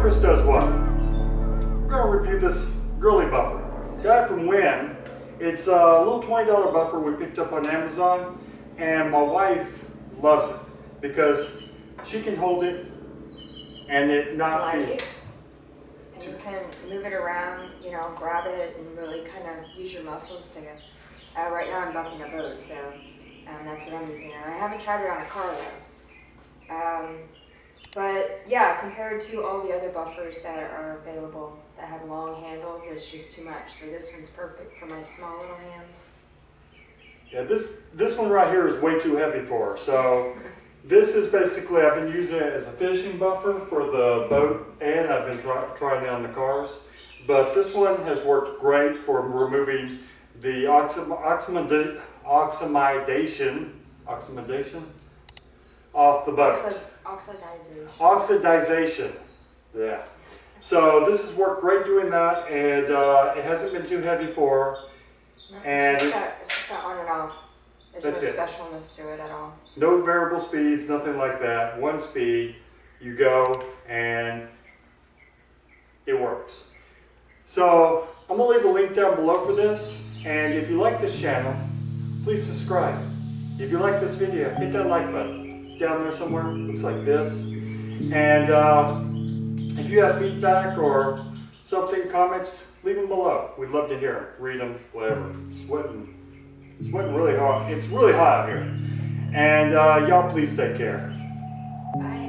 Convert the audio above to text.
Chris does what? We're going to review this girly buffer. Got it from WEN. It's a little $20 buffer we picked up on Amazon, and my wife loves it because she can hold it and it not be. And you can move it around, you know, grab it and really kind of use your muscles to. Right now I'm buffing a boat, so that's what I'm using it. I haven't tried it on a car though. But yeah, compared to all the other buffers that are available that have long handles, it's just too much. So this one's perfect for my small little hands. Yeah, this one right here is way too heavy for her. So this is basically, I've been using it as a finishing buffer for the boat, and I've been trying it on the cars. But this one has worked great for removing the oxidation off the boat. Oxidization. Yeah. So this has worked great doing that, and it hasn't been too heavy for her. No, and it's just got on and off. There's no specialness to it at all. No variable speeds, nothing like that. One speed, you go, and it works. So I'm going to leave a link down below for this. And if you like this channel, please subscribe. If you like this video, hit that like button. It's down there somewhere. Looks like this. And if you have feedback or something, comments, leave them below. We'd love to hear them, read them, whatever. Sweating really hard. It's really hot out here. And y'all please take care. Bye.